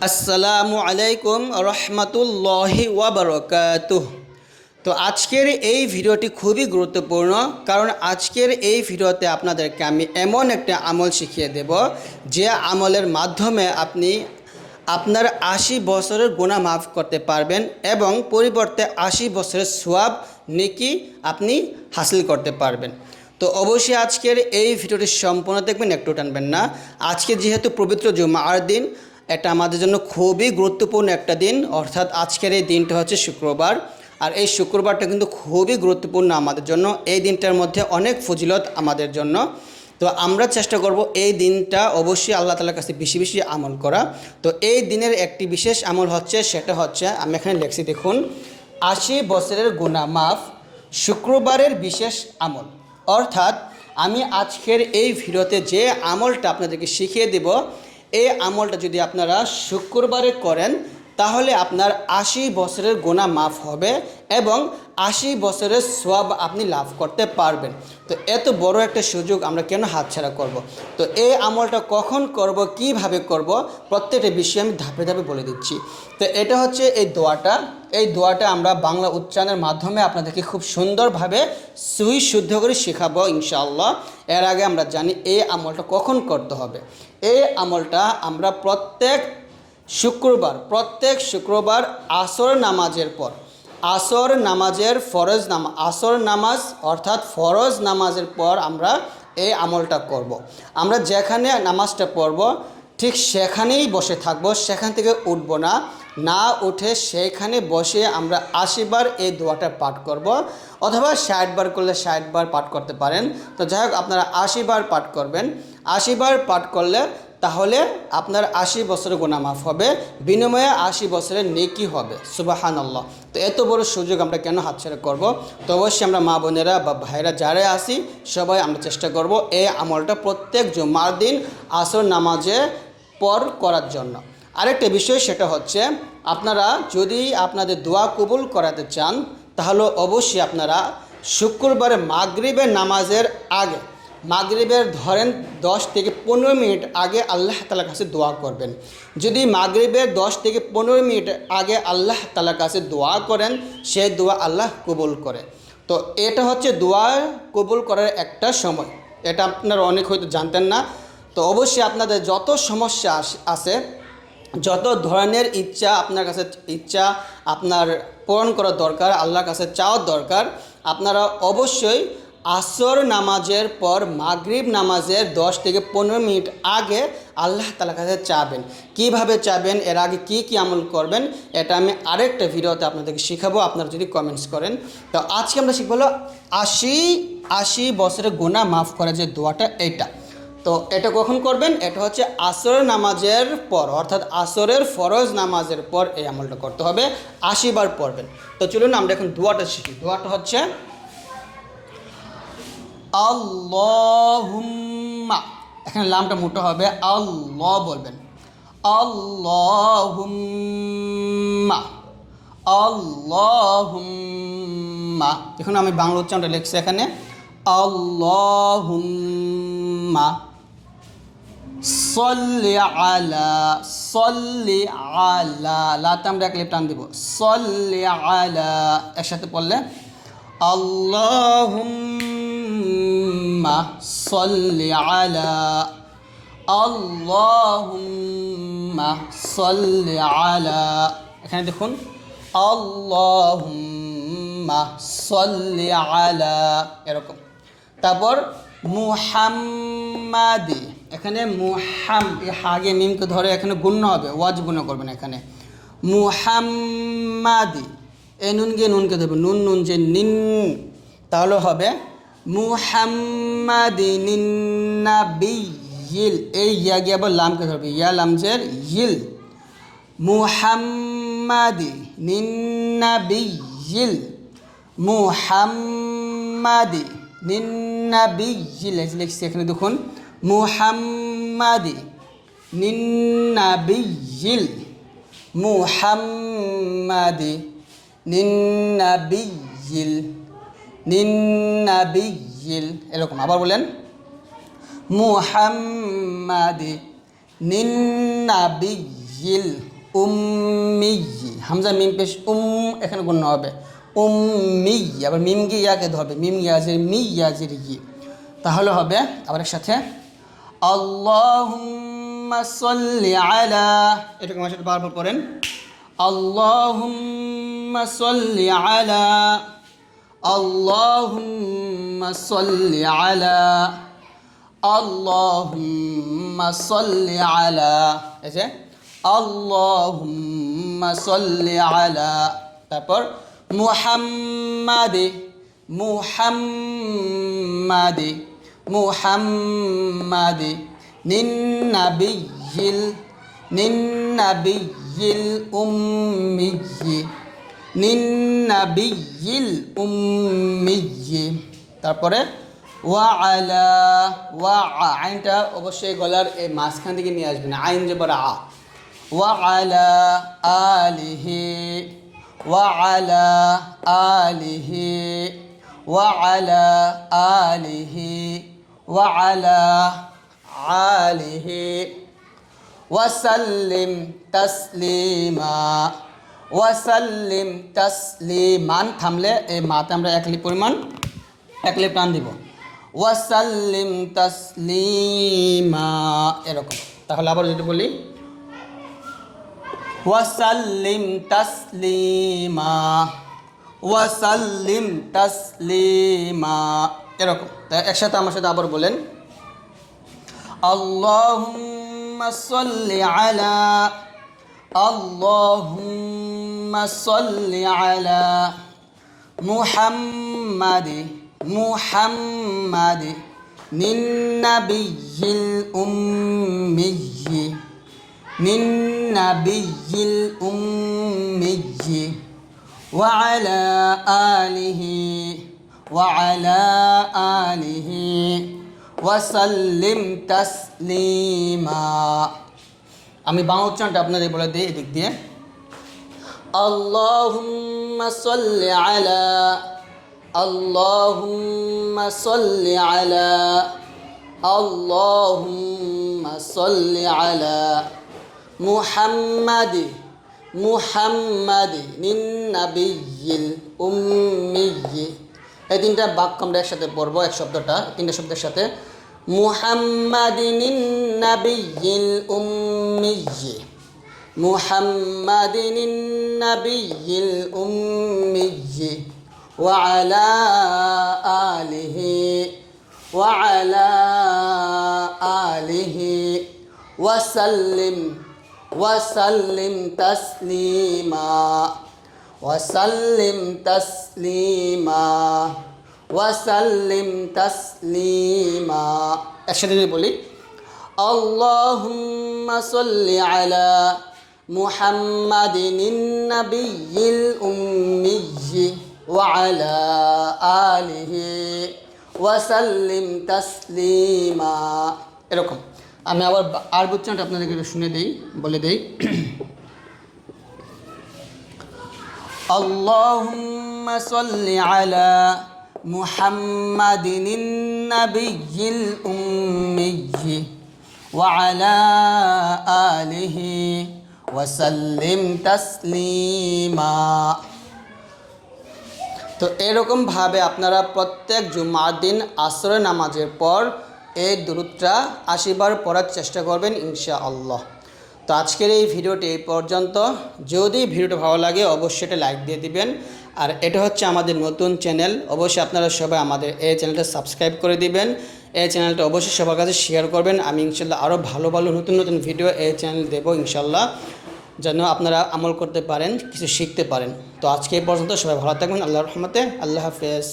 আসসালামু আলাইকুম রহমতুল্লাহি ওয়া বারাকাতুহ। তো আজকের এই ভিডিওটি খুবই গুরুত্বপূর্ণ, কারণ আজকের এই ভিডিওতে আপনাদেরকে আমি এমন একটা আমল শিখিয়ে দেব যে আমলের মাধ্যমে আপনি আপনার ৮০ বছরের গুনাহ মাফ করতে পারবেন এবং পরিবর্তে ৮০ বছরের সওয়াব নেকি আপনি হাসিল করতে পারবেন। তো অবশ্যই আজকের এই ভিডিওটি সম্পূর্ণ দেখবেন, একটু টানবেন না। আজকে যেহেতু পবিত্র জুমার দিন, এটা আমাদের জন্য খুবই গুরুত্বপূর্ণ একটা দিন, অর্থাৎ আজকের এই দিনটা হচ্ছে শুক্রবার। আর এই শুক্রবারটা কিন্তু খুবই গুরুত্বপূর্ণ আমাদের জন্য। এই দিনটার মধ্যে অনেক ফজিলত আমাদের জন্য। তো আমরা চেষ্টা করব এই দিনটা অবশ্যই আল্লাহ তাআলার কাছে বেশি বেশি আমল করা। তো এই দিনের একটি বিশেষ আমল হচ্ছে, সেটা হচ্ছে আমি এখানে লিখছি দেখুন, ৮০ বছরের গুনাহ মাফ, শুক্রবারের বিশেষ আমল। অর্থাৎ আমি আজকের এই ভিডিওতে যে আমলটা আপনাদেরকে শিখিয়ে দেব, এই আমলটা যদি আপনারা শুক্রবারে করেন তাহলে আপনার ৮০ বছরের গুনাহ মাফ হবে এবং ৮০ বছরের সওয়াব আপনি লাভ করতে পারবেন। তো এত বড় একটা সুযোগ আমরা কেন হাতছাড়া করব? তো এই আমলটা কখন করব, কিভাবে করব, প্রত্যেকটা বিষয় আমি ধাপে ধাপে বলে দিচ্ছি। তো এটা হচ্ছে এই দোয়াটা আমরা বাংলা উচ্চারণের মাধ্যমে আপনাদেরকে খুব সুন্দরভাবে শুদ্ধ করে শেখাবো ইনশাআল্লাহ। এর আগে আমরা জানি এই আমলটা কখন করতে হবে। এই আমলটা আমরা প্রত্যেক শুক্রবার আসর নামাজের পর, আসর নামাজ অর্থাৎ ফরজ নামাজের পর আমরা এই আমলটা করব। আমরা যেখানে নামাজটা পড়ব ঠিক সেখানেই বসে থাকব, সেখান থেকে উঠব না। না উঠে সেইখানে বসে আমরা ৮০ বার এই দোয়াটা পাঠ করব, অথবা ৬০ বার করলে ৬০ বার পাঠ করতে পারেন। তো যাই হোক, আপনারা ৮০ বার পাঠ করবেন। ৮০ বার পাঠ করলে তাহলে আপনার ৮০ বছরের গুনাহ মাফ হবে, বিনিময়ে ৮০ বছরের নেকি হবে। সুবহানাল্লাহ। তো এত বড় সুযোগ আমরা কেন হাতছাড়া করব? তো অবশ্যই আমরা মা বোনেরা বা ভাইরা যারা আসি সবাই আমরা চেষ্টা করব এই আমলটা প্রত্যেক জুমার দিন আসর নামাজে পর করার জন্য। আরেকটা বিষয়, সেটা হচ্ছে আপনারা যদি আপনাদের দোয়া কবুল করাতে চান তাহলে অবশ্যই আপনারা শুক্রবারে মাগরিবের নামাজের আগে, মাগরিবের ধরেন 10 থেকে 15 মিনিট আগে আল্লাহ তাআলার কাছে দোয়া করবেন। যদি মাগরিবের 10 থেকে 15 মিনিট আগে আল্লাহ তাআলার কাছে দোয়া করেন, সেই দোয়া আল্লাহ কবুল করে। তো এটা হচ্ছে দোয়া কবুল করার একটা সময়, এটা আপনারা অনেক হয়তো জানতেন না। তো অবশ্যই আপনাদের যত সমস্যা আছে, যত ধরনের আপনার কাছে আপনার পূরণ করা দরকার, আল্লাহর কাছে চাওয়ার দরকার, আপনারা অবশ্যই আসর নামাজের পর মাগরিব নামাজের 10 থেকে 15 মিনিট আগে আল্লাহ তাআলার কাছে চাবেন। কিভাবে চাবেন, এর আগে কি আমল করবেন, এটা আমি আরেকটা ভিডিওতে আপনাদেরকে শেখাবো, আপনারা যদি কমেন্টস করেন। তো আজকে আমরা শিখব হলো ৮০ বছরের গুনাহ মাফ করার যে দোয়াটা, এইটা। তো এটা কখন করবেন? এটা হচ্ছে আসরের নামাজের পর, অর্থাৎ আসরের ফরজ নামাজের পর এই আমলটা করতে হবে, ৮০ বার পড়বেন। তো চলুন আমরা এখন দোয়াটা শিখি। দোয়াটা হচ্ছে আল্লাহুম্মা, এখানে লামটা মোটা হবে, আল্লাহ বলবেন, আল্লাহুম্মা আল্লাহুম্মা। দেখুন আমি বাংলা উচ্চারণটা লিখছি এখানে, আল্লাহুম্মা সল্লি আলা, লাতে আমরা এক লিপ টান দিব, সল্লি আলা, একসাথে পড়লে আল্লাহুম্মা সল্লি আলা, আল্লাহুম্মা সল্লি আলা। এখানে দেখুন আল্লাহুম্মা সল্লি আলা, এরকম। তারপর মুহাম্মাদি, এখানে এই হাগে মিমকে ধরে এখানে গুণ্য হবে, ওয়াজ গুণ্য করবেন এখানে, মুহাম্মাদি। এই নুনকে ধরবে, নুন যে নিন, তাহলে হবে মুহাম্মাদিন নাবিয়্যিল, এই ইয়া গিয়ে আবার লামকে ধরবে, ইয়া লামজের ইল, মুহাম্মাদিন নাবিয়্যিল, মুহাম্মাদিন নাবিয়্যিল, লিখছি এখানে দেখুন, মুহাম্মাদিন নাবিয়্যিল, মুহাম্মাদিন নাবিয়্যিল, এরকম। আবার বলেন মুহাম্মাদিন নাবিয়্যিল, নাবিয়্যিল উম্মিয়্যি, হামজা মিম পেশ এখানে গুণ হবে উম্মি, আবার মিম গিয়ে ইয়াকে ধরবে, মিম ইয়াজির মি ইয়াজির ই, তাহলে হবে আবার একসাথে আল্লাহুম্মা সাল্লি আলা, এটাকে আমার সাথে বারবার পড়েন আল্লাহুম্মা সাল্লি আলা, আল্লাহুম্মা সাল্লি আলা, আল্লাহুম্মা সাল্লি আলা, এই যে আল্লাহুম্মা সাল্লি আলা, তারপর মুহাম্মাদি, মুহাম্মাদি, মুহাম্মাদি, নিন্নাবিয়্যিল, নিন্নাবিয়্যিল উম্মিয়্যি, নিন্নাবিয়্যিল উম্মিয়্যি, তারপরে ওয়া আলা, ওয়া আইনটা অবশ্যই গলার এই মাঝখান থেকে নিয়ে আসবেন, আইন জবর আ, ওয়া আলা আলিহি, ওয়া আলা আলিহি, ওয়া আলা আলিহি, ওয়া আলা আলিহি, ওয়াসাল্লিম তাসলিমা, ওয়াসাল্লিম তাসলিমান, থামলে এই মাতে আমরা এক লিপ পরিমাণ এক লিপ টান দিব, ওয়াসাল্লিম তাসলিমা, এরকম। তাহলে আবার যদি বলি ওয়াসাল্লিম তাসলিমা, ওয়াসাল্লিম তাসলিমা, এরকম। তাই একসাথে আমার সাথে আবার বলেন আল্লাহুম্মা সাল্লি আলা, আল্লাহুম্মা সাল্লি আলা মুহাম্মাদি, মুহাম্মাদি, নিন্নাবিয়্যিল উম্মিয়্যি, নিন্নাবিয়্যিল উম্মিয়্যি, ওয়া আলা আলিহি, ওয়া আলা আলিহি, ওয়াসাল্লিম তাসলিমা। আমি বাংলা উচ্চারণটা আপনাদের বলে দিই এদিক দিয়ে আল্লাহুম্মা সাল্লি আলা, আল্লাহুম্মা সাল্লি আলা, আল্লাহুম্মা সাল্লি আলা মুহাম্মাদি, মুহাম্মাদি, নিন্নাবিয়্যিল উম্মিয়্যি, এই তিনটা বাক্য আমরা একসাথে পড়বো, এক শব্দটা তিনটা শব্দের সাথে মুহাম্মাদিন নাবিয়্যিল উম্মিয়্যি, মুহাম্মাদিন নাবিয়্যিল উম্মিয়্যি, ওয়া আলা আলিহি, ওয়া আলা আলিহি, ওয়াসাল্লিম, ওয়াসাল্লিম তাসলিমা, ওয়াসাল্লিম তাসলিমা, ওয়াসাল্লিম তাসলিমা। একসাথে যদি বলি আল্লাহুম্মা সাল্লি আলা মুহাম্মাদিন নাবিয়্যিল উম্মিয়্যি, ওয়া আলা আলিহি, ওয়াসাল্লিম তাসলিমা, এরকম। আমি আবার আরবি উচ্চারণটা আপনাদেরকে শুনে দিই, বলে দিই আল্লাহুম্মা সাল্লি আলা মুহাম্মাদিন নাবিয়্যিল উম্মিয়্যি, ওয়া আলা আলিহি, ওয়াসাল্লিম তাসলিমা। তো এরকমভাবে আপনারা প্রত্যেক জুমার দিন আসরের নামাজের পর এই দুরূদটা 80 বার পড়ার চেষ্টা করবেন ইনশাআল্লাহ। তো আজকের এই ভিডিওটি এই পর্যন্ত। যদি ভিডিওটা ভালো লাগে অবশ্যই এটা লাইক দিয়ে দিবেন। আর এটা হচ্ছে আমাদের নতুন চ্যানেল, অবশ্যই আপনারা সবাই আমাদের এই চ্যানেলটা সাবস্ক্রাইব করে দিবেন। এই চ্যানেলটা অবশ্যই সবার কাছে শেয়ার করবেন। আমি ইনশাআল্লাহ আরও ভালো ভালো নতুন নতুন ভিডিও এই চ্যানেল দেবো ইনশাআল্লাহ, যেন আপনারা আমল করতে পারেন, কিছু শিখতে পারেন। তো আজকে এই পর্যন্ত, সবাই ভালো থাকবেন। আল্লাহর রহমতে, আল্লাহ হাফেজ।